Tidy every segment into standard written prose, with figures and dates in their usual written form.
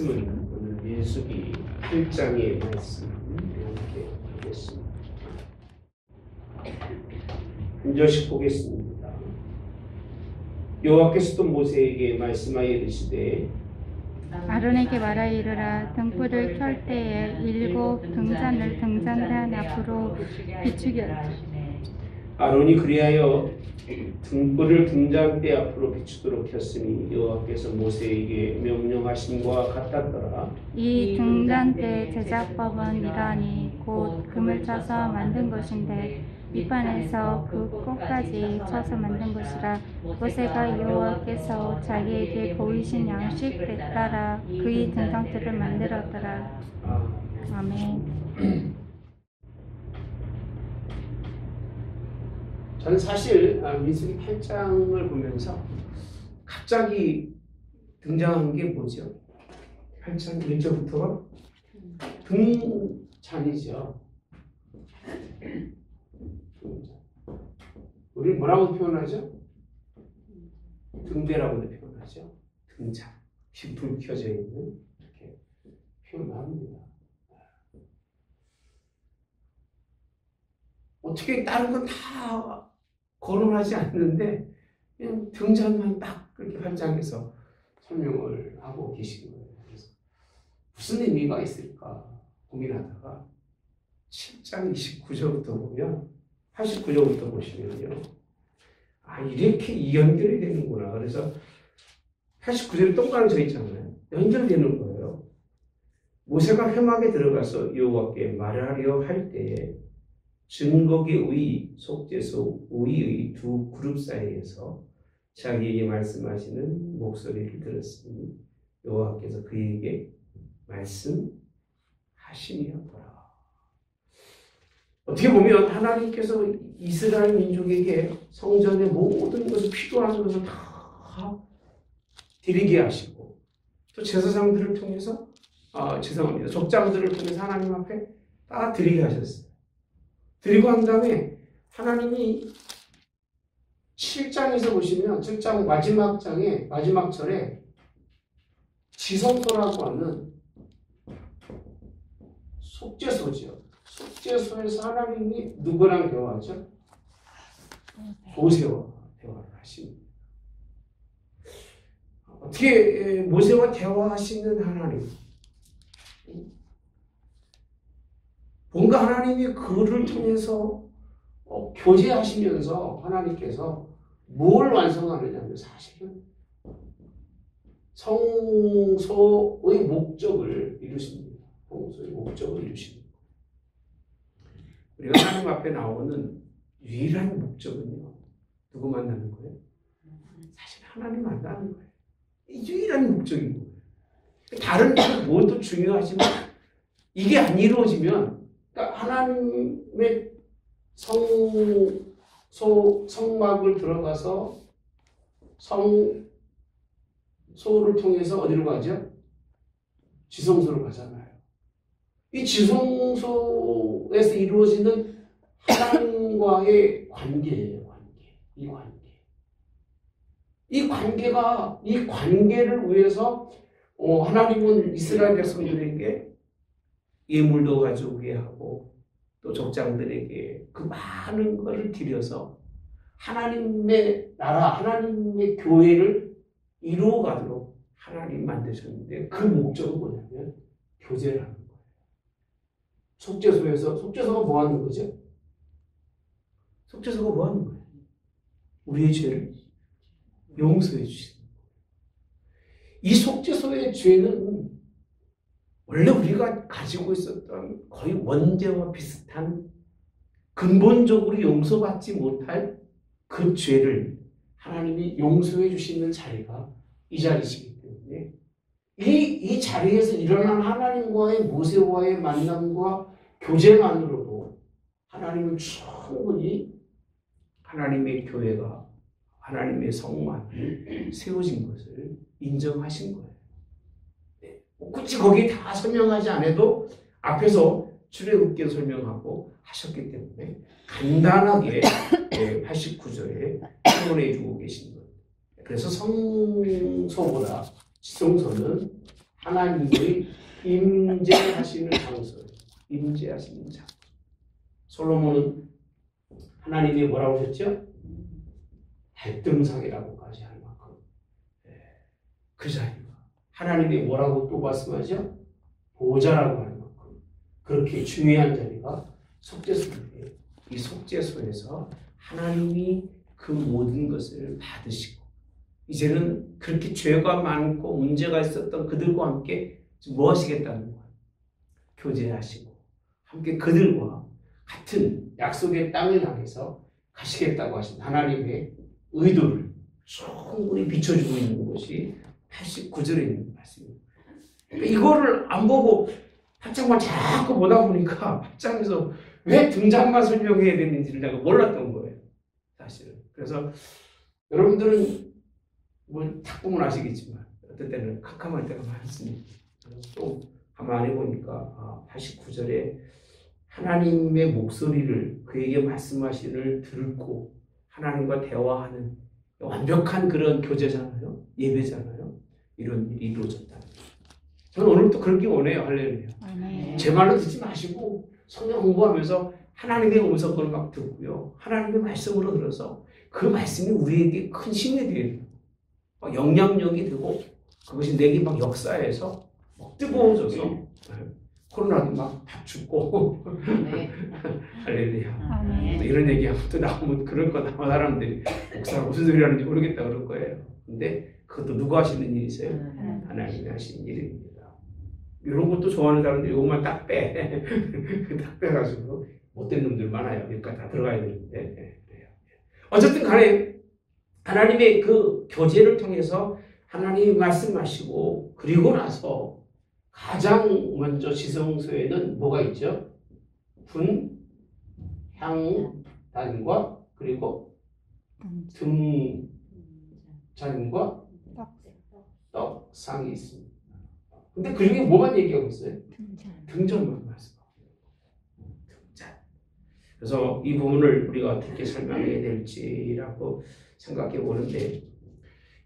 말씀은 오늘 민수기 1장의 말씀 이렇게 보겠습니다. 한 절씩 보겠습니다. 여호와께서도 모세에게 말씀하여 이르시되 아론에게 말하여 이르라. 등불을 켤 때에 7 등잔을 등잔대 앞으로 비추게. 아론이 그리하여 등불을 등잔대 앞으로 비추도록 했으니 여호와께서 모세에게 명령하심과 같았더라. 이 등잔대 제작법은 이러하니 곧 금을 쳐서 만든 것인데 밑판에서 그 끝까지 쳐서 만든 것이라. 모세가 여호와께서 자기에게 보이신 양식에 따라 그의 등잔대를 만들었더라. 아멘. 저는 사실 민수기 8장을 보면서 갑자기 등장한 게 뭐죠? 8장 1절부터가 등잔이죠. 우리 뭐라고 표현하죠? 등대라고도 표현하죠. 등잔, 불 켜져 있는 이렇게 표현합니다. 어떻게 다른 건 다 거론하지 않는데 그냥 등잔만 딱 그렇게 8장에서 설명을 하고 계신 거예요. 그래서 무슨 의미가 있을까 고민하다가 7장 29절부터 보면 89절부터 보시면요. 이렇게 이 연결이 되는구나. 그래서 89절에 동그라미 쳐 있잖아요. 연결되는 거예요. 모세가 회막에 들어가서 여호와께 말하려 할 때에 증거계의 속죄소 우리의 두 그룹 사이에서 자기에게 말씀하시는 목소리를 들었으니 여호와께서 그에게 말씀하심이었더라. 어떻게 보면 하나님께서 이스라엘 민족에게 성전의 모든 것을 필요한 것을 다 드리게 하시고 또 제사장들을 통해서 족장들을 통해서 하나님 앞에 다 드리게 하셨어요. 드리고 한 다음에 하나님이 7장에서 보시면 7장 마지막 장에 마지막 절에 지성소라고 하는 속죄소죠. 속죄소에서 하나님이 누구랑 대화하죠? 모세와 대화를 하십니다. 어떻게 모세와 대화하시는 하나님? 뭔가 하나님이 그를 통해서 교제하시면서 하나님께서 뭘 완성하느냐면 사실은 성소의 목적을 이루십니다. 성소의 목적을 이루십니다. 우리가 하나님 앞에 나오는 유일한 목적은요. 누구 만나는 거예요? 사실 하나님 만나는 거예요. 유일한 목적인 거예요. 다른 무엇도 중요하지만 이게 안 이루어지면 그러니까 하나님의 성막을 들어가서 성소를 통해서 어디로 가죠? 지성소로 가잖아요. 이 지성소에서 이루어지는 하나님과의 관계예요. 이 관계를 위해서 하나님은 이스라엘 백성들에게 예물도 가져오게 하고 또 족장들에게 그 많은 것을 드려서 하나님의 나라, 하나님의 교회를 이루어가도록 하나님 만드셨는데 그 목적은 뭐냐면 교제를 하는 거예요. 속죄소가 뭐 하는 거죠? 속죄소가 뭐 하는 거예요? 우리의 죄를 용서해 주시는 거예요. 이 속죄소의 죄는 원래 우리가 가지고 있었던 거의 원죄와 비슷한 근본적으로 용서받지 못할 그 죄를 하나님이 용서해 주시는 자리가 이 자리시기 때문에 이 자리에서 일어난 하나님과의 모세와의 만남과 교제만으로도 하나님은 충분히 하나님의 교회가 하나님의 성막이 세워진 것을 인정하신 거예요. 굳이 거기 다 설명하지 않아도 앞에서 출애굽기 설명하고 하셨기 때문에 간단하게 89절에 표현해 주고 계신 거예요. 그래서 성소보다 지성소는 하나님의 임재하시는 장소, 임재하시는 장소. 솔로몬은 하나님이 뭐라고 하셨죠? 백등상이라고까지 할 만큼 그 자리가 하나님이 뭐라고 또 말씀하죠? 보좌라고 할 만큼 그렇게 중요한 자리가 속죄소인데 이 속죄소에서 하나님이 그 모든 것을 받으시고 이제는 그렇게 죄가 많고 문제가 있었던 그들과 함께 뭐 하시겠다는 거예요? 교제하시고 함께 그들과 같은 약속의 땅을 향해서 가시겠다고 하신 하나님의 의도를 충분히 비춰주고 있는 것이 89절에 있는 말씀입니다. 그러니까 이거를 안 보고 8장만 자꾸 보다 보니까 8장에서 왜 등장만 설명해야 되는지를 내가 몰랐던 거예요. 사실은. 그래서 여러분들은 뭐 탁 보면 아시겠지만 어떨 때는 캄캄할 때가 많습니다. 또 가만히 보니까 89절에 하나님의 목소리를 그에게 말씀하시를 듣고 하나님과 대화하는 완벽한 그런 교제잖아요. 예배잖아요. 이런 일이 이루어졌다. 저는 오늘 또 그렇게 원해요. 할렐루야. 제 말로 듣지 마시고 성경 공부하면서 하나님의 음성을 막 듣고요. 하나님의 말씀으로 들어서 그 말씀이 우리에게 큰 힘이 되는 영향력이 되고 그것이 내게 막 역사에서 막 뜨거워져서 코로나도 막 다 죽고 할렐루야. 이런 얘기하면 또 나오면 그럴 거다. 사람들이 목사가 무슨 소리 하는지 모르겠다 그럴 거예요. 근데 그것도 누가 하시는 일이세요? 하나님이 하시는 일입니다. 이런 것도 좋아하는 사람들이 이것만 딱 빼. 딱 빼가지고 못된 놈들 많아요. 여기까지 다 들어가야 되는데. 어쨌든 간에 하나님의 그 교제를 통해서 하나님이 말씀하시고 그리고 나서 가장 먼저 지성소에는 뭐가 있죠? 분, 향, 단과 그리고 등잔과 떡상이 있습니다. 근데 그 중에 뭐만 얘기하고 있어요? 등잔만 말씀하고 등잔. 그래서 이 부분을 우리가 어떻게 설명해야 될지라고 생각해 보는데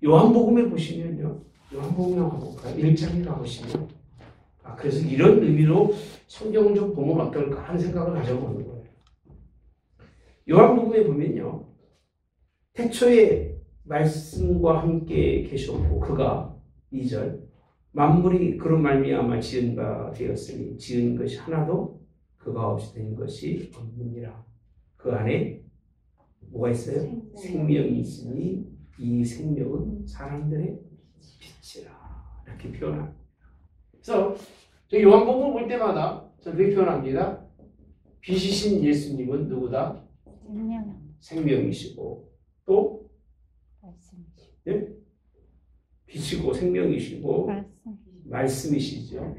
요한복음에 보시면요. 요한복음에 가볼까요? 1장에 가보시면 그래서 이런 의미로 성경을 좀 보면 어떨까 하는 생각을 가져보는 거예요. 요한복음에 보면요. 태초에 말씀과 함께 계셨고 그가 2절 만물이 그런 말미암아 지은 바 되었으니 지은 것이 하나도 그가 없이 된 것이 없느니라. 그 안에 뭐가 있어요? 생명이 있으니 이 생명은 사람들의 빛이라. 이렇게 표현합니다. 그래서 저 요한복음 볼 때마다 저는 그렇게 표현합니다. 빛이신 예수님은 누구다? 생명이시고 또 예? 빛이고 생명이시고 말씀이시죠.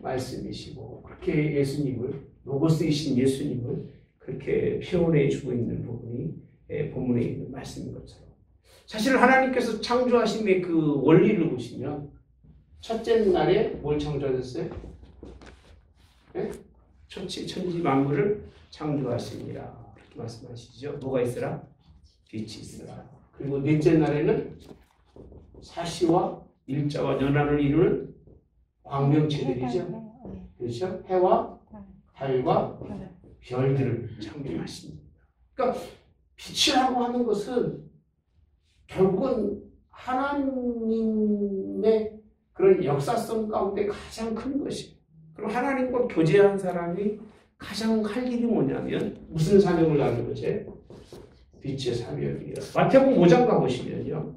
말씀이시고 그렇게 예수님을 로고스이신 예수님을 그렇게 표현해 주고 있는 부분이 본문에 있는 말씀인 것처럼 사실 하나님께서 창조하심의 그 원리를 보시면 첫째 날에 뭘 창조하셨어요? 네? 천지 만물을 창조하시니라 이렇게 말씀하시죠. 뭐가 있으라? 빛이 있으라. 그리고 넷째 날에는 사시와 일자와 연한을 이루는 광명체들이죠. 그렇죠? 해와 달과 별들을 창조하십니다. 그러니까 빛이라고 하는 것은 결국은 하나님의 그런 역사성 가운데 가장 큰 것이에요. 그럼 하나님과 교제한 사람이 가장 할 일이 뭐냐면 무슨 사명을 하는 거지? 빛의 사명이에요. 마태복음 5장 가보시면요.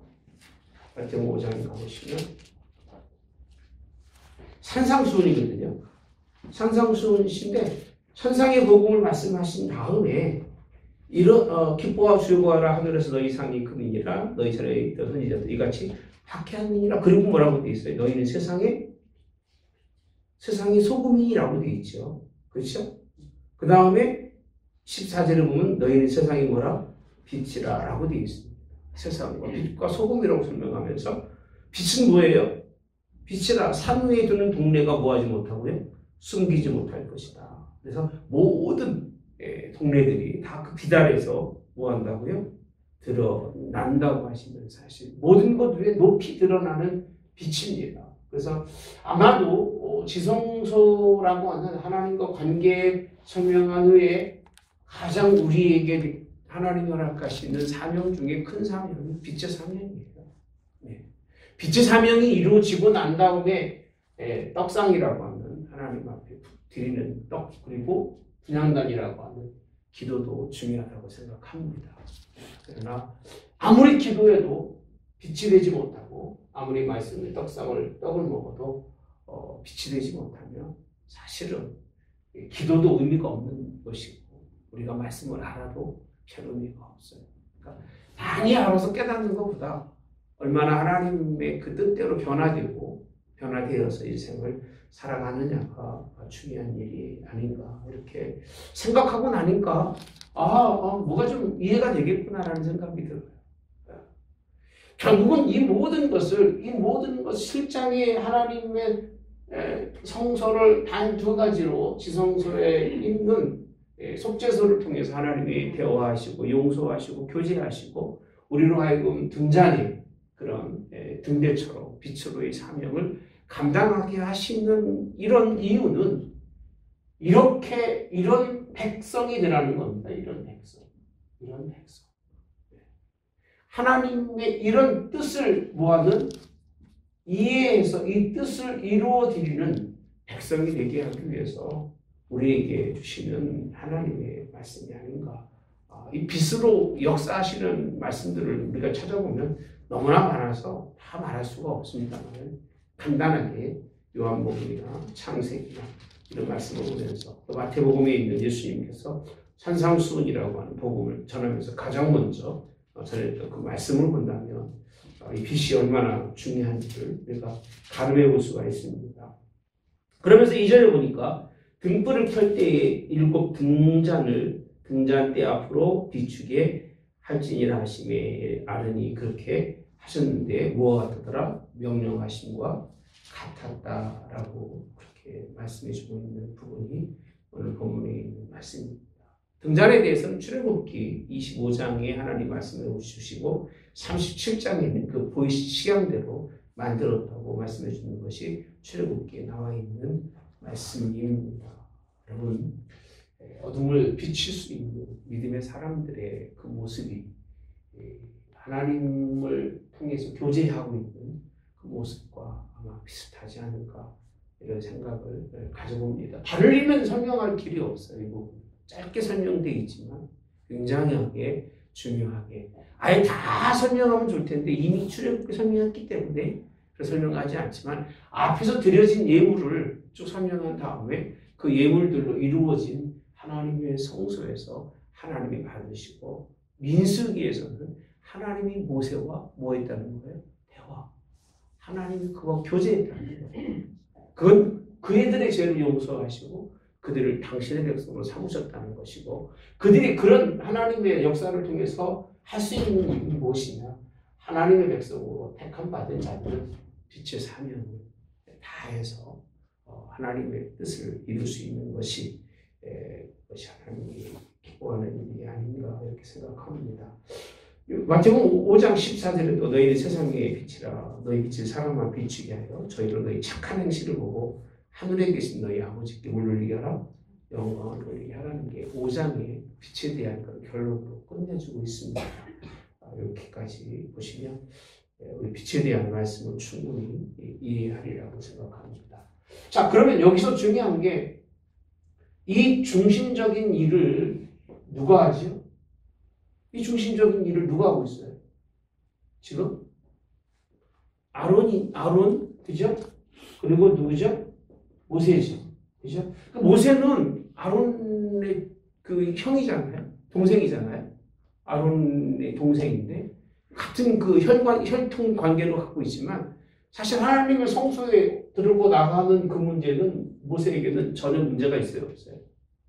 마태복음 5장 가보시면 산상수훈이거든요. 산상수훈이신데 천상의 복음을 말씀하신 다음에 기뻐하고 즐거워하라 하늘에서 너희 상이 금이니라 너희 자리에 있던 선지자도 이같이 박해하느니라. 그리고 뭐라고 되어 있어요? 너희는 세상의 소금이라고 되어 있죠. 그렇죠? 그 다음에 14절에 보면 너희는 세상이 뭐라? 빛이라 라고 되어 있습니다. 세상과 빛과 소금이라고 설명하면서 빛은 뭐예요? 빛이라 산 위에 두는 동네가 뭐하지 못하고요? 숨기지 못할 것이다. 그래서 모든 동네들이 다 그 빛 아래에서 뭐 한다고요? 드러난다고 하시는 사실 모든 것 위에 높이 드러나는 빛입니다. 그래서 아마도 지성소라고 하는 하나님과 관계 설명한 후에 가장 우리에게 하나님이 허락하시는 사명 중에 큰 사명은 빛의 사명이에요. 네. 빛의 사명이 이루어지고 난 다음에 떡상이라고 하는 하나님 앞에 드리는 떡, 그리고 분향단이라고 하는 기도도 중요하다고 생각합니다. 그러나 아무리 기도해도 빛이 되지 못하고 아무리 말씀의 떡을 먹어도 빛이 되지 못하면 사실은 기도도 의미가 없는 것이고 우리가 말씀을 알아도 별 의미가 없어요. 그러니까 많이 알아서 깨닫는 것보다 얼마나 하나님의 그 뜻대로 변화되어서 인생을 살아가느냐가 중요한 일이 아닌가 이렇게 생각하고 나니까 뭐가 좀 이해가 되겠구나라는 생각이 들어요. 결국은 이 모든 것을 7장의 하나님의 성서를 단 두 가지로 지성소에 있는 속죄소를 통해서 하나님이 대화하시고 용서하시고 교제하시고 우리로 하여금 등잔이 그런 등대처럼 빛으로의 사명을 감당하게 하시는 이런 이유는 이런 백성이 되라는 겁니다. 이런 백성. 하나님의 이런 뜻을 모아는 이해해서 이 뜻을 이루어드리는 백성이 되게 하기 위해서 우리에게 주시는 하나님의 말씀이 아닌가. 이 빛으로 역사하시는 말씀들을 우리가 찾아보면 너무나 많아서 다 말할 수가 없습니다만 간단하게 요한복음이나 창세기나 이런 말씀을 보면서 또 마태복음에 있는 예수님께서 산상수훈이라고 하는 복음을 전하면서 가장 먼저 전했던 그 말씀을 본다면 이 빛이 얼마나 중요한지를 우리가 가늠해 볼 수가 있습니다. 그러면서 이전에 보니까 등불을 켤 때에 7 등잔대 앞으로 비추게 할지니라 하심에 아르니 그렇게 하셨는데 무엇 같더라? 명령하심과 같았다라고 그렇게 말씀해 주고 있는 부분이 오늘 본문에 있는 말씀입니다. 등잔에 대해서는 출애굽기 25장에 하나님 말씀을 주시고 37장에는 그 보이신 식양대로 만들었다고 말씀해 주는 것이 출애굽기에 나와 있는 말씀입니다. 여러분, 어둠을 비칠 수 있는 믿음의 사람들의 그 모습이 하나님을 통해서 교제하고 있는 그 모습과 아마 비슷하지 않을까 이런 생각을 가져봅니다. 다르면 설명할 길이 없어요. 이 부분. 짧게 설명되어 있지만 굉장하게 중요하게 아예 다 설명하면 좋을 텐데 이미 출애굽기 설명했기 때문에 설명하지 않지만 앞에서 드려진 예물을 쭉 설명한 다음에 그 예물들로 이루어진 하나님의 성소에서 하나님이 받으시고 민수기에서는 하나님이 모세와 뭐 했다는 거예요? 대화. 하나님이 그와 교제했다는 거예요. 그건 그애들의 죄를 용서하시고 그들을 당신의 백성으로 삼으셨다는 것이고 그들이 그런 하나님의 역사를 통해서 할 수 있는 일이 무엇이냐? 하나님의 백성으로 택함받은 자들은 빛의 사명을 다해서 하나님의 뜻을 이룰 수 있는 것이 하나님이 기뻐하는 일이 아닌가 이렇게 생각합니다. 마태복음 5장 14절에도 너희는 세상의 빛이라 너희 빛을 사람만 비추게 하여 저희로 너희 착한 행실을 보고 하늘에 계신 너희 아버지께 올리게 하라 영광을 올리게 하라는 게 5장의 빛에 대한 그런 결론으로 끝내주고 있습니다. 이렇게까지 보시면 우리 빛에 대한 말씀을 충분히 이해하리라고 생각합니다. 자, 그러면 여기서 중요한 게 이 중심적인 일을 누가 하죠? 이 중심적인 일을 누가 하고 있어요? 지금? 아론, 그죠? 그리고 누구죠? 모세죠. 그죠? 모세는 아론의 그 형이잖아요. 동생이잖아요. 아론의 동생인데, 같은 그 혈통 관계로 갖고 있지만, 사실 하나님의 성소에 들고 나가는 그 문제는 모세에게는 전혀 문제가 있어요? 없어요?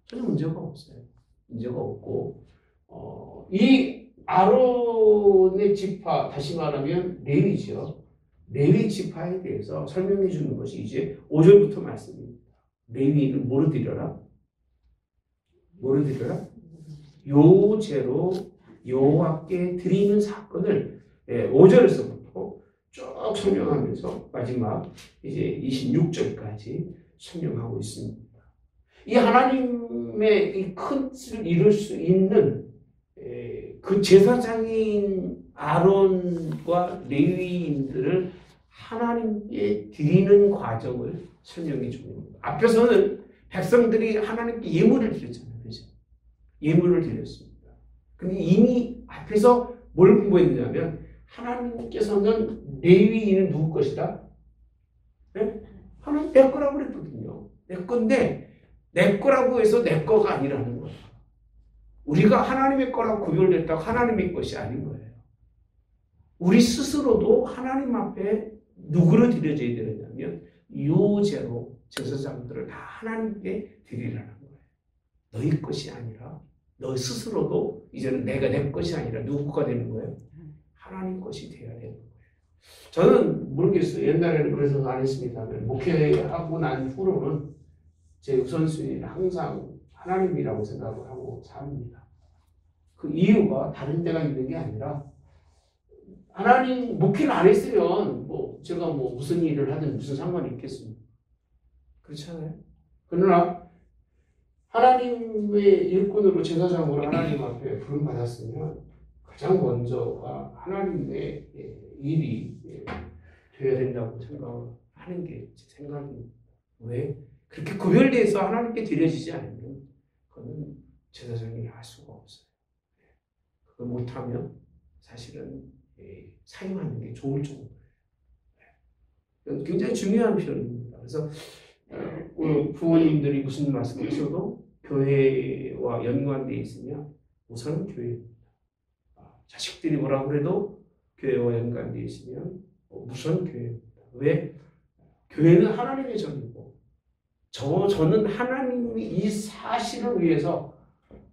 전혀 문제가 없어요. 문제가 없고, 이 아론의 지파, 다시 말하면 레위죠. 레위 지파에 대해서 설명해 주는 것이 이제 5절부터 말씀입니다. 레위는 뭐를 드려라? 뭐를 드려라? 요제로 여호와께 드리는 사건을 5절에서부터 쭉 쭉 설명하면서 마지막 이제 26절까지 설명하고 있습니다. 이 하나님의 이 큰 뜻을 이룰 수 있는 그 제사장인 아론과 레위인들을 하나님께 드리는 과정을 설명해 줍니다. 앞에서는 백성들이 하나님께 예물을 드렸잖아요. 그죠? 예물을 드렸습니다. 근데 이미 앞에서 뭘 공부했느냐면 하나님께서는 레위인은 누구 것이다? 네? 하나님 내 거라고 그랬거든요. 내 건데 내 거라고 해서 내 거가 아니라는 거예요. 우리가 하나님의 거라고 구별됐다고 하나님의 것이 아닌 거예요. 우리 스스로도 하나님 앞에 누구를 드려줘야 되느냐면 유제로 제사장들을 다 하나님께 드리라는 거예요. 너희 것이 아니라 너 스스로도 이제는 내가 내 것이 아니라 누구가 되는 거예요? 하나님 것이 되어야 되는 거예요. 저는 모르겠어요. 옛날에는 그래서 안 했습니다만 목회하고 난 후로는 제 우선순위는 항상 하나님이라고 생각을 하고 삽니다. 그 이유가 다른 데가 있는 게 아니라 하나님 목회를 안 했으면 뭐 제가 뭐 무슨 일을 하든 무슨 상관이 있겠습니까? 그렇잖아요. 그러나 하나님의 일꾼으로 제사장으로 하나님 앞에 부름받았으면 가장 먼저가 하나님의 일이 되어야 된다고 생각하는 게 제 생각입니다. 왜? 그렇게 구별돼서 하나님께 드려지지 않으면 그건 제사장이 할 수가 없어요. 그걸 못하면 사실은 사용하는 게 좋을 정도예요. 굉장히 중요한 표현입니다. 그래서 부모님들이 무슨 말씀하셔도 교회와 연관되어 있으면 우선 교회입니다. 자식들이 뭐라고 그래도 교회와 연관되어 있으면 우선 교회입니다. 왜? 교회는 하나님의 전이고 저는 하나님이 이 사실을 위해서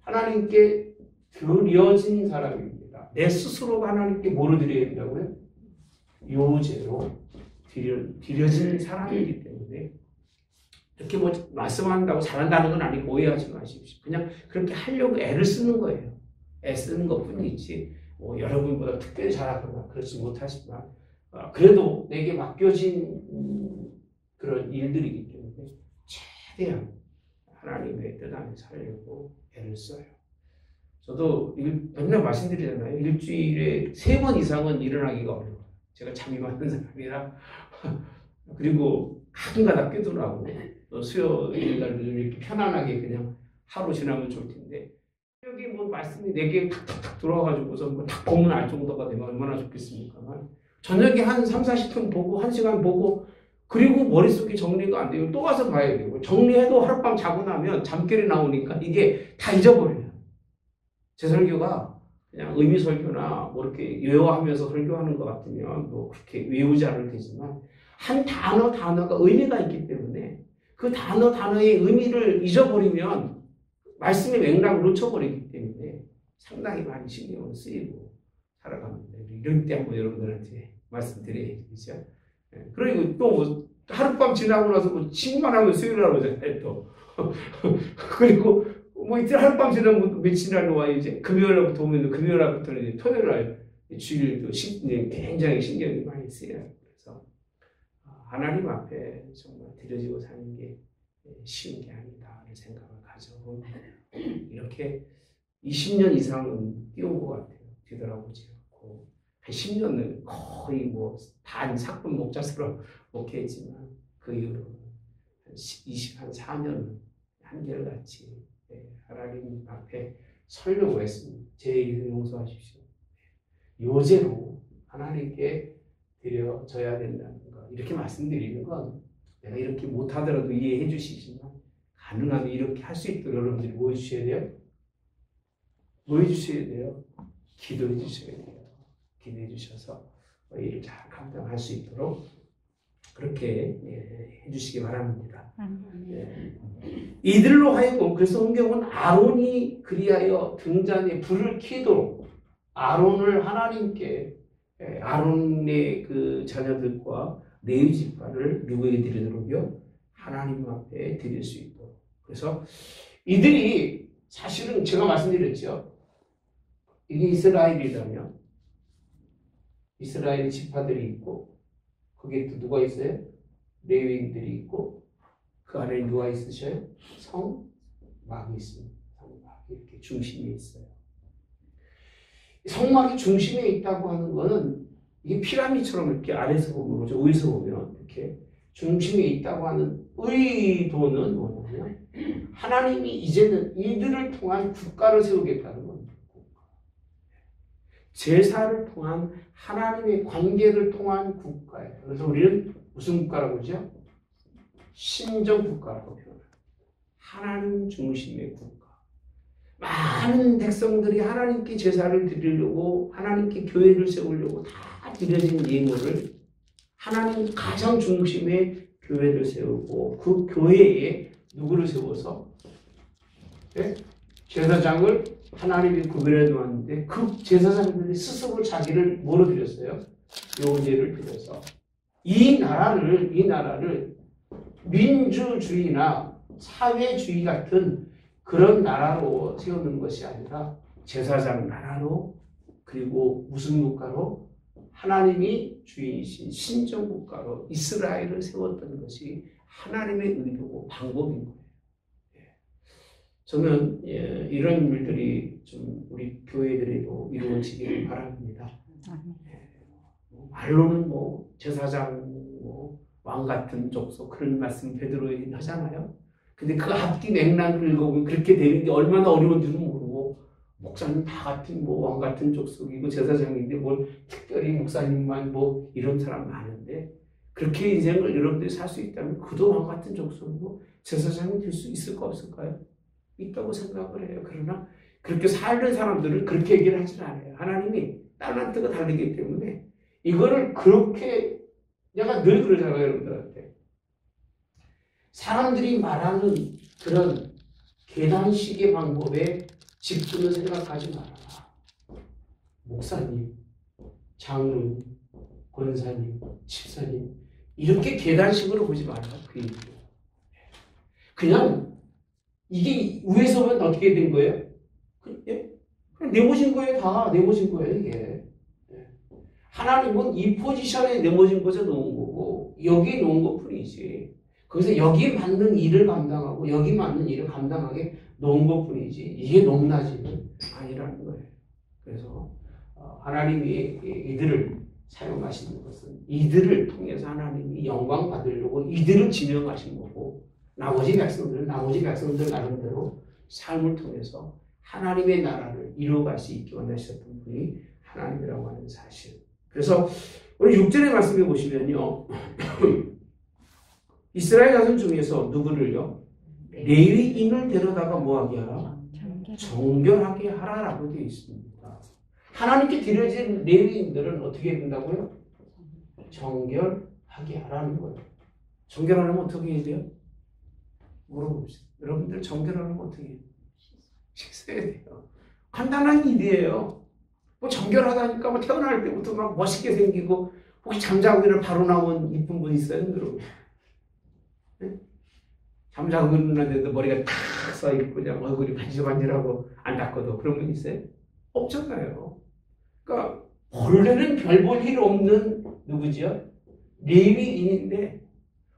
하나님께 드려진 사람입니다. 내 스스로가 하나님께 뭐로 드려야 된다고요? 요제로 드려진 사람이기 때문에 이렇게 뭐 말씀한다고 잘한다는 건 아니고 오해하지 마십시오. 그냥 그렇게 하려고 애를 쓰는 거예요. 애 쓰는 것뿐이지 뭐 여러분보다 특별히 잘하거나 그렇지 못하지만 그래도 내게 맡겨진 그런 일들이기 때문에 최대한 하나님의 뜻 안에 살려고 애를 써요. 저도 맨날 말씀드리잖아요. 일주일에 3번 이상은 일어나기가 어려워요. 제가 잠이 많은 사람이라 그리고 가끔가다 깨더라고. 수요일 날 이렇게 편안하게 그냥 하루 지나면 좋을 텐데 여기 뭐 말씀이 4개 탁탁탁 들어와가지고서 뭐딱 보면 알 정도가 되면 얼마나 좋겠습니까? 저녁에 한 3, 40분 보고 1시간 보고 그리고 머릿속이 정리가 안 되고 또 와서 봐야 되고 정리해도 하룻밤 자고 나면 잠결이 나오니까 이게 다 잊어버려요. 제 설교가 그냥 의미 설교나 뭐 이렇게 외워하면서 설교하는 것 같으면 뭐 그렇게 외우지 않을 테지만 한 단어가 의미가 있기 때문에 그 단어의 의미를 잊어버리면 말씀의 맥락을 놓쳐버리기 때문에 상당히 많이 신경을 쓰이고 살아갑니다. 이럴 때 한번 여러분들한테 말씀드려야죠. 그렇죠? 그리고 또 하룻밤 지나고 나서 뭐 친구만 하면 수요일이라고 그러잖아요. 또 그리고 뭐 이틀 하룻밤 지나면 며칠이나 와요. 이제 금요일부터 오면 금요일부터는 이제 토요일날 주일도 굉장히 신경이 많이 쓰여요. 그래서 하나님 앞에 정말 드려지고 사는 게 쉬운 게 아니다 하는 생각을 가지고 이렇게 20년 이상은 뛰어온 것 같아요. 뒤돌아보지 않고 한 10년은 거의 뭐 반 사건 목자처럼 목회했지만 그 이후로 한 4년은 한결같이 하나님 앞에 설려고 했습니다. 제 이름 용서하십시오. 요제로 하나님께 드려져야 된다는 거 이렇게 말씀드리는 건 내가 이렇게 못하더라도 이해해 주시지만 가능하면 이렇게 할 수 있도록 여러분들이 뭐 해주셔야 돼요? 뭐 해주셔야 돼요? 기도해 주셔야 돼요. 기도해 주셔서 일을 잘 감당할 수 있도록 그렇게 해주시기 바랍니다. 이들로 하여금 그래서 성경은 아론이 그리하여 등잔에 불을 켜도록 아론을 하나님께 아론의 그 자녀들과 레위 지파를 누구에게 드리도록요? 하나님 앞에 드릴 수 있도록. 그래서 이들이 사실은 제가 말씀드렸죠. 이게 이스라엘이라면 이스라엘의 지파들이 있고 거기에 또 누가 있어요? 레위인들이 있고 그 안에 누가 있으셔요? 성막이 있습니다. 성막이 이렇게 중심에 있어요. 성막이 중심에 있다고 하는 거는 이게 피라미드처럼 이렇게 아래에서 보면 그렇죠. 위에서 보면 이렇게 중심에 있다고 하는 의도는 뭐냐면 하나님이 이제는 이들을 통한 국가를 세우겠다는 겁니다. 제사를 통한 하나님의 관계를 통한 국가예요. 그래서 우리는 무슨 국가라고 하죠? 신정 국가라고 표현합니다. 하나님 중심의 국가. 많은 백성들이 하나님께 제사를 드리려고 하나님께 교회를 세우려고 다 드려진 예물을 하나님 가장 중심의 교회를 세우고 그 교회에 누구를 세워서 네? 제사장을 하나님이 구별해 놓았는데 그 제사장들이 스스로 자기를 뭐로 드렸어요? 요제를 드려서 이 나라를 민주주의나 사회주의 같은 그런 나라로 세우는 것이 아니라 제사장 나라로 그리고 무슨 국가로 하나님이 주인이신 신정국가로 이스라엘을 세웠던 것이 하나님의 의도고 방법인 거예요. 저는 이런 일들이 좀 우리 교회들에도 이루어지길 바랍니다. 말로는 뭐 제사장 왕 같은 족속 그런 말씀 베드로에 하잖아요. 근데 그 앞뒤 맥락을 읽어보면 그렇게 되는 게 얼마나 어려운지는 모르고 목사님 다 같은 뭐 왕 같은 족속이고 제사장인데 뭘 특별히 목사님만 뭐 이런 사람 많은데 그렇게 인생을 여러분들이 살 수 있다면 그도 왕 같은 족속이고 제사장이 될 수 있을까 없을까요? 있다고 생각을 해요. 그러나 그렇게 살던 사람들은 그렇게 얘기를 하진 않아요. 하나님이 달란트가 다르기 때문에 이거를 그렇게 내가 늘 그러잖아요. 여러분들한테 사람들이 말하는 그런 계단식의 방법에 직분을 생각하지 말아라. 목사님, 장로님, 권사님, 집사님 이렇게 계단식으로 보지 말아라. 그 얘기죠. 그냥 이게 위에서 보면 어떻게 된 거예요? 그냥 내모진 거예요. 다 내모진 거예요. 이게. 하나님은 이 포지션에 내모진 것에 놓은 거고 여기에 놓은 것 뿐이지. 거기서 여기에 맞는 일을 감당하고 여기 맞는 일을 감당하게 놓은 것 뿐이지 이게 높낮이는 아니라는 거예요. 그래서 하나님이 이들을 사용하시는 것은 이들을 통해서 하나님이 영광 받으려고 이들을 지명하신 거고 나머지 백성들 나름대로 삶을 통해서 하나님의 나라를 이루어갈 수 있게 원하셨던 분이 하나님이라고 하는 사실. 그래서 우리 6절의 말씀에 보시면요. 이스라엘 자손 중에서 누구를요? 레위인을 데려다가 뭐하게 하라? 정결하게 하라라고 되어 있습니다. 하나님께 드려진 레위인들은 어떻게 된다고요? 정결하게 하라는 거예요. 정결하려면 어떻게 해야 돼요? 물어봅시다. 여러분들 정결하려면 어떻게 해요? 씻어야 돼요. 간단한 일이에요. 뭐 정결하다니까 뭐 태어날 때부터 막 멋있게 생기고 혹시 잠자고 일어 바로 나온 이쁜 분 있어요? 여러분? 네? 잠자고 일어났는데도 머리가 탁 써있고 그냥 얼굴이 반질반질하고 안 닦아도 그런 분 있어요? 없잖아요. 그러니까 본래는 별 볼 일 없는 누구지요? 레위인인데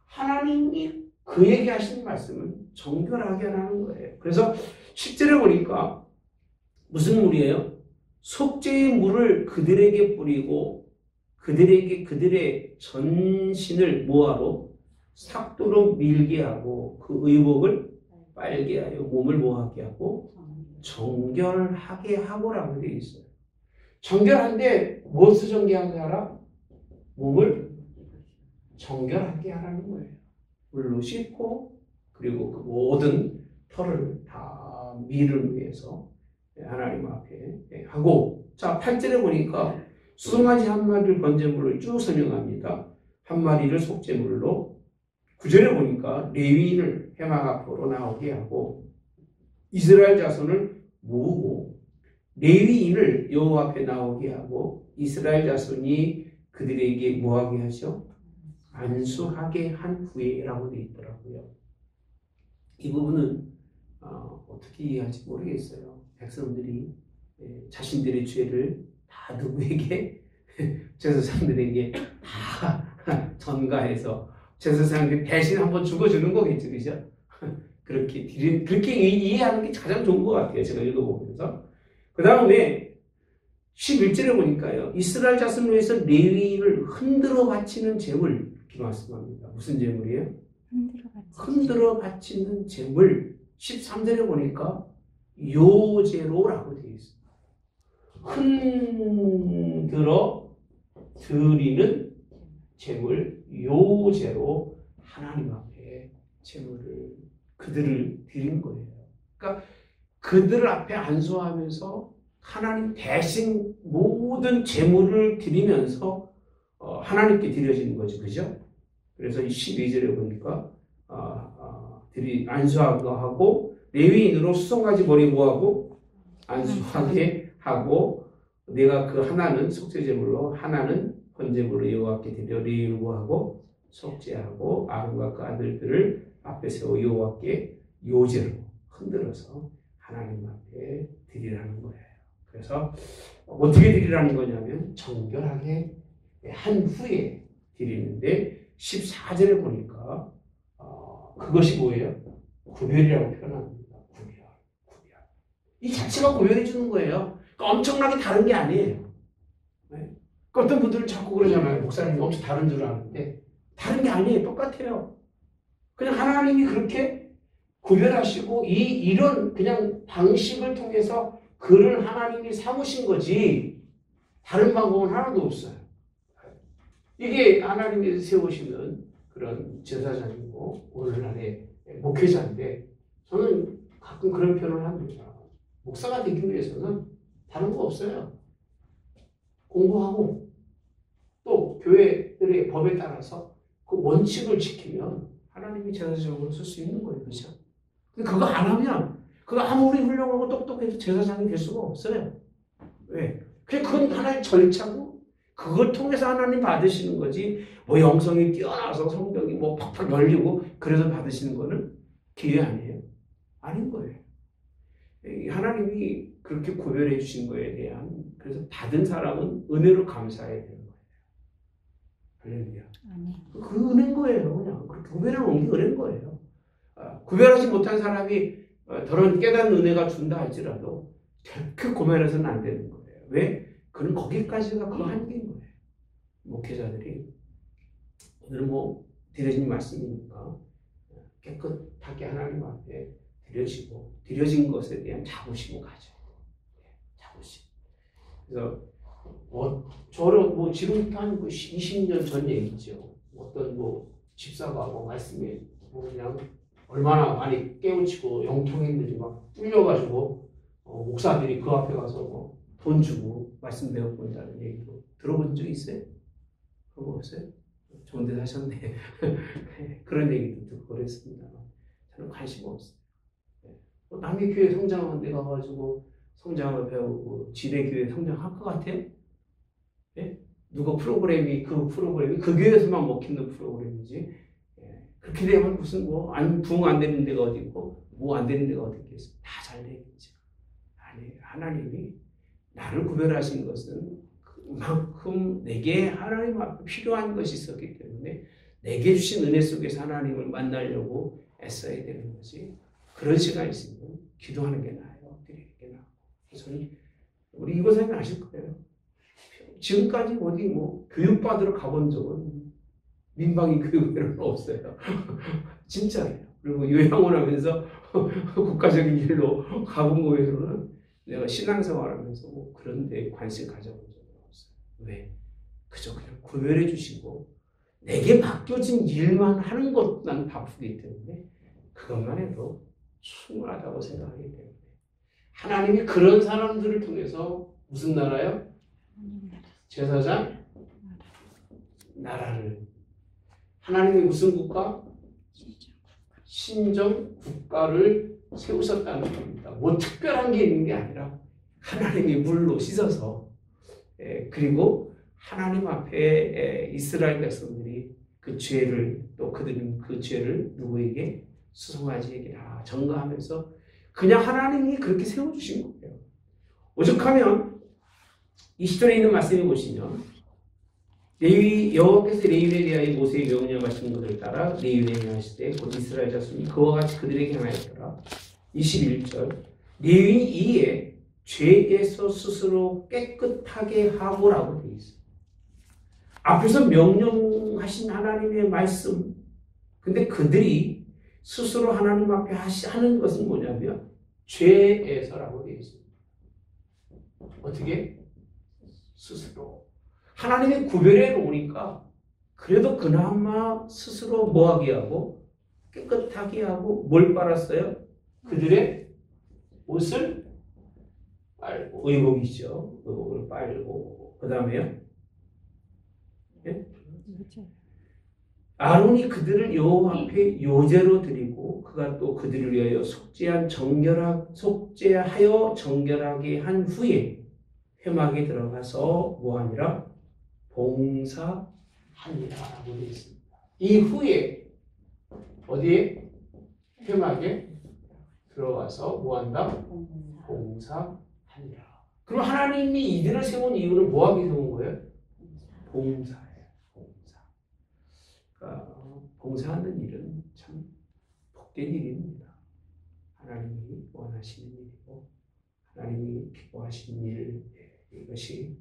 하나님이 그에게 하신 말씀은 정결하게 하라는 거예요. 그래서 10절에 보니까 무슨 물이에요? 속죄의 물을 그들에게 뿌리고 그들에게 그들의 전신을 뭐하러? 삭도로 밀게 하고 그 의복을 빨게 하여 몸을 뭐하게 하고 정결하게 하고라고 되어 있어요. 정결한데 무엇을 정결하게 하라? 몸을 정결하게 하라는 거예요. 물로 씻고 그리고 그 모든 털을 다 미를 위해서 하나님 앞에 하고 자 8절에 보니까 수송아지 한 마리를 번제물로 쭉 설명합니다. 한 마리를 속죄물로 9절에 보니까 레위인을 회막 앞으로 나오게 하고 이스라엘 자손을 모으고 레위인을 여호와 앞에 나오게 하고 이스라엘 자손이 그들에게 뭐하게 하죠? 안수하게 한 후에라고 되어 있더라고요. 이 부분은 어떻게 이해할지 모르겠어요. 백성들이 자신들의 죄를 다 누구에게 제사장들에게 다 전가해서 제사장들이 대신 한번 죽어주는 거겠죠, 그죠? 그렇게 이해하는 게 가장 좋은 것 같아요. 제가 읽어보면서. 그 다음에 11절에 보니까요. 이스라엘 자손을 위해서 레위인을 흔들어 바치는 제물 이렇게 말씀합니다. 무슨 제물이에요? 흔들어 바치는 제물. 13절에 보니까 요제로라고 되어 있습니다. 흔들어 드리는 제물, 요제로 하나님 앞에 제물을 그들을 드린 거예요. 그러니까 그들 앞에 안수하면서 하나님 대신 모든 제물을 드리면서 하나님께 드려지는 거죠. 그죠? 그래서 12절에 보니까 안수하고 하고 레위인으로 수송아지 머리 모하고 안수하게 하고 내가 그 하나는 속죄제물로 하나는 번제물로 여호와께 드려 레위인으로 모하고 속죄하고 아론과 그 아들들을 앞에 세워 여호와께 요제로 흔들어서 하나님 앞에 드리라는 거예요. 그래서 어떻게 드리라는 거냐면 정결하게 한 후에 드리는데 14절에 보니까 그것이 뭐예요? 구별이라고 표현합니다. 구별. 이 자체가 구별해 주는 거예요. 그러니까 엄청나게 다른 게 아니에요. 네? 어떤 분들은 자꾸 그러잖아요. 목사님이 엄청 다른 줄 아는데 다른 게 아니에요. 똑같아요. 그냥 하나님이 그렇게 구별하시고 이런 그냥 방식을 통해서 그를 하나님이 삼으신 거지 다른 방법은 하나도 없어요. 이게 하나님이 세우시는 그런 제사장이고 오늘날의 목회자인데 저는 가끔 그런 표현을 합니다. 목사가 되기 위해서는 다른 거 없어요. 공부하고 또 교회들의 법에 따라서 그 원칙을 지키면 하나님이 제사장으로 쓸 수 있는 거예요. 그렇죠? 근데 그거 안 하면 그거 아무리 훌륭하고 똑똑해도 제사장이 될 수가 없어요. 왜? 그건 하나의 절차고 그걸 통해서 하나님 받으시는 거지 뭐 영성이 뛰어나서 성경이 뭐 팍팍 열리고 그래서 받으시는 거는 기회 아니에요. 아닌 거예요. 하나님이 그렇게 구별해 주신 거에 대한 그래서 받은 사람은 은혜로 감사해야 되는 거예요. 할렐루야. 그 은혜인 거예요. 그냥 그렇게 구별해 놓은 게 은혜인 거예요. 구별하지 못한 사람이 저런 깨닫는 은혜가 준다 할지라도 결코 구별해서는 안 되는 거예요. 왜? 그는 거기까지가 그 한계인 거예요. 목회자들이 오늘은 뭐 드려진 말씀이니까 깨끗하게 하나님 앞에 드려지고 드려진 것에 대한 자부심을 가져요. 자부심. 그래서 저는 지금부터 한 20년 전 얘기죠. 어떤 집사가 말씀에 그냥 얼마나 많이 깨우치고 영통인들이 막 뚫려가지고 목사들이 그 앞에 가서 돈 주고 말씀 배워본다는 얘기도 들어본 적 있어요? 그런 거 없어요? 좋은 데 사셨네. 그런 얘기도 듣고 그랬습니다. 저는 관심 없어요. 남의 교회 성장하는 데 가가지고 성장을 배우고 지네 교회 성장할 것 같아요? 예? 누가 그 교회에서만 먹히는 프로그램이지. 예. 그렇게 되면 무슨 부흥 안 되는 데가 어디 있고 뭐 안 되는 데가 어디 있겠어? 다 잘 되겠죠. 아니, 하나님이 나를 구별하신 것은 그만큼 내게 하나님 앞에 필요한 것이 있었기 때문에 내게 주신 은혜 속에서 하나님을 만나려고 애써야 되는 거지. 그런 시간이 있으면 기도하는 게 나아요. 드리는 게 나아요. 그래서 우리 이고사님 아실 거예요. 지금까지 어디 교육받으러 가본 적은 민방위 교육은 별로 없어요. 진짜예요. 그리고 요양원 하면서 국가적인 일로 가본 거에서는 내가 신앙생활 하면서 그런 데 관심 가져본 적은 없어요. 왜? 그저 그냥 구별해 주시고 내게 맡겨진 일만 하는 것 난 바쁘기 때문에 그것만 해도 충분하다고 생각하기 때문에 하나님이 그런 사람들을 통해서 무슨 나라요? 제사장? 나라를 하나님이 무슨 국가? 신정 국가를 세우셨다는 겁니다. 특별한 게 있는 게 아니라 하나님이 물로 씻어서 그리고 하나님 앞에 이스라엘 백성들이 그 죄를 또 그들은 그 죄를 누구에게? 수송아지에게 다 전가하면서 그냥 하나님이 그렇게 세워주신 거예요. 오죽하면 20절에 있는 말씀에 보시면 여호와께서 레위인에 대하여 모세에게 명령하신 것을 따라 레위인에 행하실 때 곧 이스라엘 자손이 그와 같이 그들에게 행하였더라. 21절 레위인 이에 죄에서 스스로 깨끗하게 하고라고 되어 있어요. 앞에서 명령하신 하나님의 말씀, 근데 그들이 스스로 하나님 앞에 하는 것은 뭐냐면 죄에서라고 되어 있습니다. 어떻게? 스스로. 하나님의 구별해 놓으니까 그래도 그나마 스스로 뭐하게 하고 깨끗하게 하고 뭘 빨았어요? 그들의 옷을 빨고, 의복이죠. 의복을 빨고, 그 다음에요. 예? 아론이 그들을 여호와 앞에 요제로 드리고 그가 또 그들을 위하여 속죄하여 정결하게 한 후에 회막에 들어가서 뭐하니라? 봉사하니라 라고 되어 있습니다. 이후에 어디에? 회막에 들어가서 뭐한다? 봉사하니라. 그럼 하나님이 이들을 세운 이유는 뭐하기 세운 거예요? 봉사예요. 봉사. 그러니까 봉사하는 일은 참 복된 일입니다. 하나님이 원하시는 일이고 하나님이 기뻐하시는 일, 이것이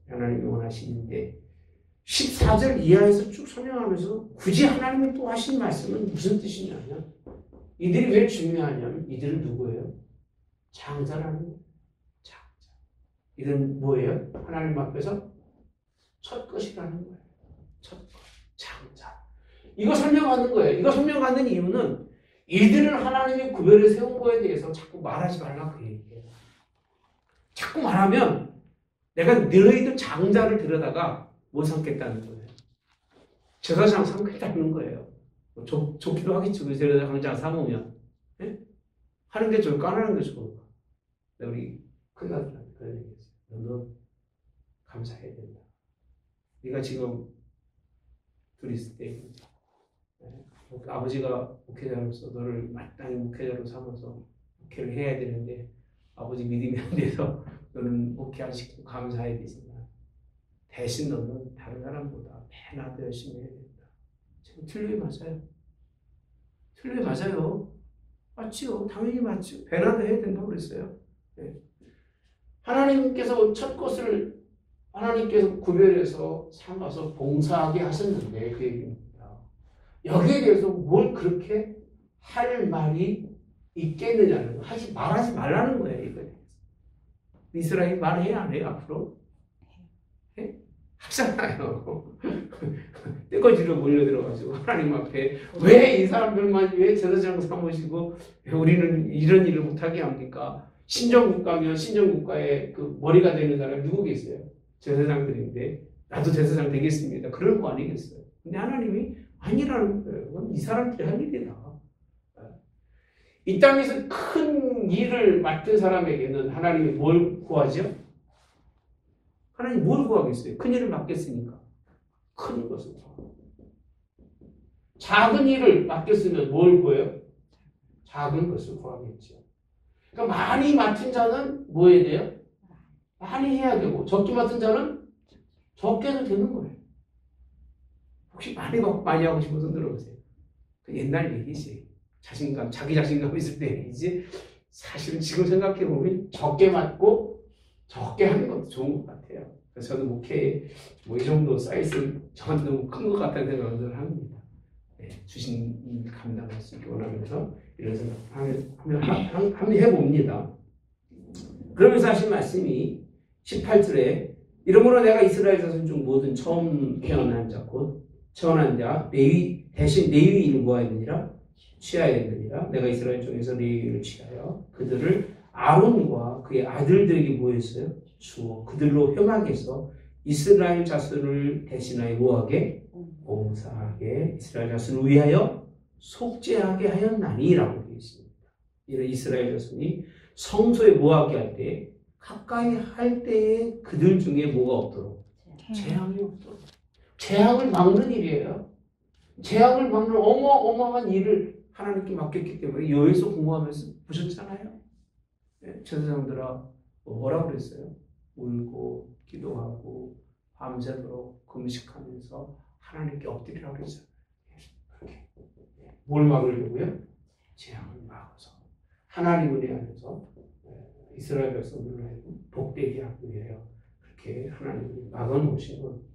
하나님이 원하시는데 14절 이하에서 쭉 설명하면서 굳이 하나님이 또 하신 말씀은 무슨 뜻이냐면 이들이 왜 중요하냐면 이들은 누구예요? 장자라는 거예요. 장자. 이들은 뭐예요? 하나님 앞에서 첫 것이라는 거예요. 첫 것. 장자. 이거 설명하는 거예요. 이거 설명하는 이유는 이들을 하나님이 구별해 세운 거에 대해서 자꾸 말하지 말라 그 얘기예요. 자꾸 말하면 내가 너희들 장자를 들여다가 못 삼겠다는 거예요. 제사장 삼겠다는 거예요. 좋기도 하겠죠. 그 제사장 삼으면. 예? 하는 게 좋을까? 안 하는 게 좋을까? 우리 큰아들한테 그런 얘기 했어요. 너 감사해야 된다. 네가 지금 둘이 있을 때 아버지가 목회자로서 너를 마땅히 목회자로 삼아서 목회를 해야 되는데 아버지 믿음이 안 돼서 너는 목회 안 시키고 감사해야 되지만 대신 너는 다른 사람보다 배나도 열심히 해야 된다. 지금 틀리게 맞아요. 틀리게 맞아요. 맞지요. 당연히 맞죠. 배나도 해야 된다고 그랬어요. 네. 하나님께서 첫 것을 하나님께서 구별해서 삼아서 봉사하게 하셨는데 그 얘기입니다. 여기에 대해서 뭘 그렇게 할 말이 있겠느냐는 거. 말하지 말라는 거예요. 이거에 대해서. 이스라엘이 말해야 안 해요 앞으로? 네? 하잖아요. 떼거지로 몰려들어가지고 하나님 앞에 왜 이 사람들만 왜 제사장 삼으시고 왜 우리는 이런 일을 못하게 합니까? 신정국가면 신정국가의 그 머리가 되는 사람이 누구 계세요? 제사장들인데 나도 제사장 되겠습니다. 그럴 거 아니겠어요? 근데 하나님이 아니라는 거예요. 그건 이 사람들이 할 일이다. 이 땅에서 큰 일을 맡은 사람에게는 하나님이 뭘 구하죠? 하나님 뭘 구하겠어요? 큰 일을 맡겼으니까. 큰 것을 구하고. 작은 일을 맡겼으면 뭘 구해요? 작은 것을 구하겠죠. 그러니까 많이 맡은 자는 뭐 해야 돼요? 많이 해야 되고 적게 맡은 자는 적게 해도 되는 거예요. 혹시 많이 하고 싶어서 들어보세요. 그 옛날 얘기지. 자기 자신감 있을 때 얘기지. 사실은 지금 생각해보면 적게 맡고 적게 하는 것도 좋은 것 같아요. 그래서 저는 목회에 이 정도 사이즈 저한테 너무 큰 것 같다는 생각을 합니다. 네, 주신 감당할 수 있게 원하면서 이런 생각 해봅니다. 그러면서 하신 말씀이 18절에 이러므로 내가 이스라엘 자손 중 모든 처음 태어난 자 곧 태어난 자 대신 레위인을 모아야되니라 취하야되느니라. 내가 이스라엘 중에서 레위인을 취하여 그들을 아론과 그의 아들들에게 뭐했어요? 주어 그들로 회막에서 이스라엘 자손을 대신하여 뭐하게? 봉사하게 이스라엘 자손을 위하여 속죄하게 하였나니라고 되어 있습니다. 이런 이스라엘 자손이 성소에 뭐하게 할 때 가까이 할 때에 그들 중에 뭐가 없도록 재앙이 없도록 재앙을 막는 일이에요. 재앙을 막는 어마어마한 일을 하나님께 맡겼기 때문에 여기서 공부하면서 보셨잖아요. 네, 제사장들아 뭐라고 그랬어요? 울고 기도하고 밤새도록 금식하면서 하나님께 엎드리라고 그러잖아요. 그렇게. 뭘 막으려고요? 재앙을 막아서 하나님 은혜 안에서 이스라엘 백성들을 하여금 복되게 하기 위하여 그렇게 하나님이 막아놓으신 겁니다.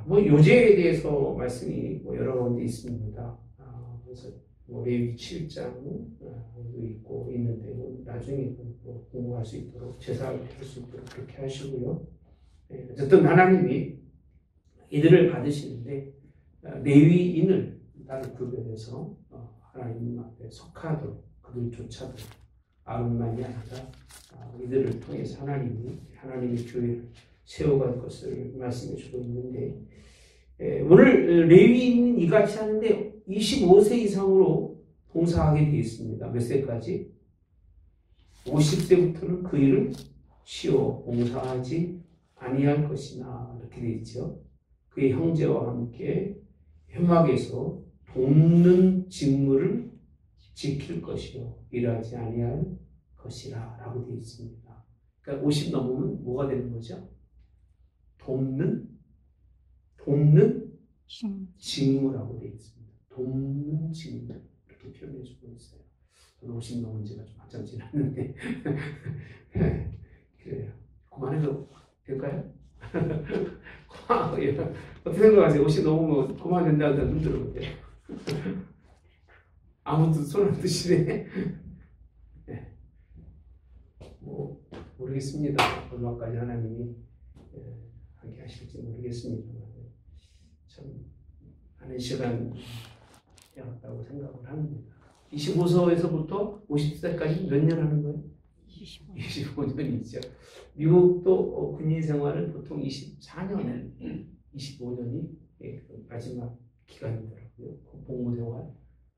뭐 요제에 대해서 말씀이 뭐 여러 가운데 있습니다. 그래서 뭐 레위 7장도 있고 있는데 나중에 뭐 공부할 수 있도록 제사를 할 수 있도록 그렇게 하시고요. 어쨌든 하나님이 이들을 받으시는데 레위인을 따로 구별해서 하나님 앞에 속하도록 그들조차도 아론만이 아니라 이들을 통해서 하나님의 교회를 세워갈 것을 말씀해 주고 있는데 오늘 레위인은 이같이 하는데 25세 이상으로 봉사하게 되어 있습니다. 몇 세까지? 50세부터는 그 일을 쉬어 봉사하지 아니할 것이나 이렇게 되어 있죠. 그의 형제와 함께 현막에서 돕는 직무를 지킬 것이요 일하지 아니할 것이라 라고 되어 있습니다. 그러니까 50 넘으면 뭐가 되는 거죠? 돕는 직무라고 되어 있습니다. 돕는 직무 이렇게 표현해 주고 있어요. 저는 50 넘은 지가 좀 한참 지났는데 그래요. 그만해도 될까요? 어떻게 생각하세요? 50 넘으면 그만된다고 눈 들어보세요. 아무도 손 안 드시네. 네. 뭐 모르겠습니다. 얼마까지 하나님이 하게 하실지 모르겠습니다만 참 하는 시간이었다고 생각을 합니다. 25세에서부터 50세까지 몇 년 하는 거예요? 25년이죠. 미국도 군인 생활은 보통 24년, 25년이 마지막 기간이더라고요. 복무 생활.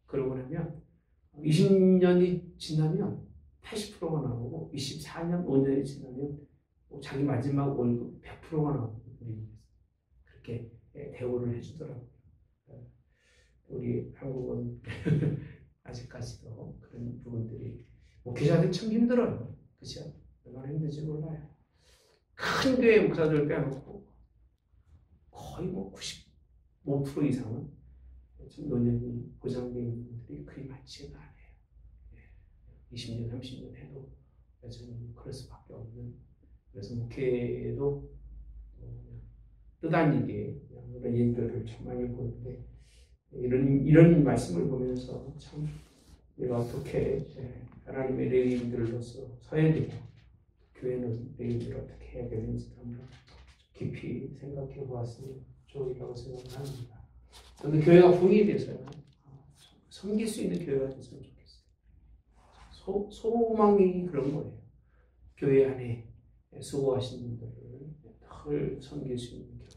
그러고 나면 20년이 지나면 80%가 나오고 24년, 5년이 지나면 자기 마지막 월급 100%가 나오거든요. 그렇게 대우를 해주더라고요. 우리 한국은 아직까지도 그런 부분들이 목회자들 참 힘들어요. 그죠? 얼마나 힘든지 몰라요. 큰 교회 목사들 빼놓고 거의 뭐 95% 이상은 노년이 보장되어 있는 분들이 그리 많지가 않아요. 20년, 30년 해도 여전히 그럴 수밖에 없는. 그래서 목회도 뜻아니게 이런 일들을 참 많이 보는데 이런 말씀을 보면서 참 우리가 어떻게 하나님의 레위인들로서 서야 되고 교회는 레위인들을 어떻게 해야 되는지 한번 깊이 생각해 보았으면 좋으리라고 생각을 합니다. 저는 교회가 봉의돼서요. 섬길 수 있는 교회가 됐으면 좋겠어요. 소망이 그런 거예요. 교회 안에 수고하신 분들을 늘 섬길 수 있는 교회.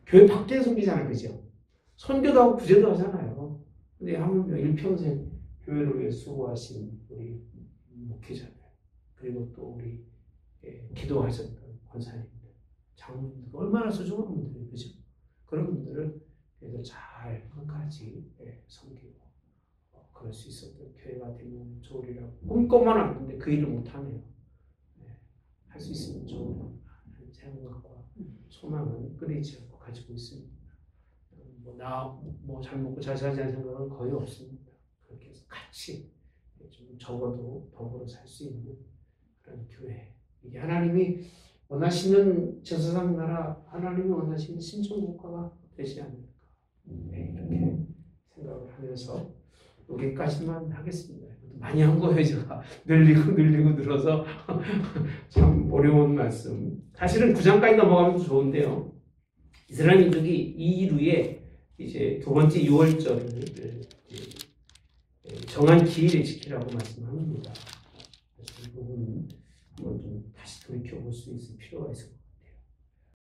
교회 밖에 섬기잖아요. 그죠? 선교도 하고 구제도 하잖아요. 근데 하물며 일평생 교회를 위해 수고하신 우리 목회자들, 그리고 또 우리 기도하셨던 권사님들, 장로님들, 얼마나 소중한 분들이에요. 그죠? 그런 분들을 그래도 잘 끝까지 섬기고 그럴 수 있었던 교회가 되면 좋으리라고 꿈꿔만 하는데 그 일을 못하네요. 할 수 있으면 좋은 생각과 소망은 끊이지 않고 가지고 있습니다. 잘 먹고 잘 살자는 생각은 거의 없습니다. 그렇게 해서 같이 좀 적어도 더불어 살 수 있는 그런 교회. 이게 하나님이 원하시는 제사장 나라, 하나님이 원하시는 신천국가가 되지 않을까. 이렇게 생각을 하면서 여기까지만 하겠습니다. 많이 한 거예요. 제가 늘리고 늘어서 참 어려운 말씀. 사실은 9장까지 넘어가면 좋은데요. 이스라엘 민족이 이 이후에 이제 두 번째 6월절을 정한 기일에 지키라고 말씀합니다. 그래서 이 부분은 한번 좀 다시 돌이켜볼 수 있을 필요가 있을 것 같아요.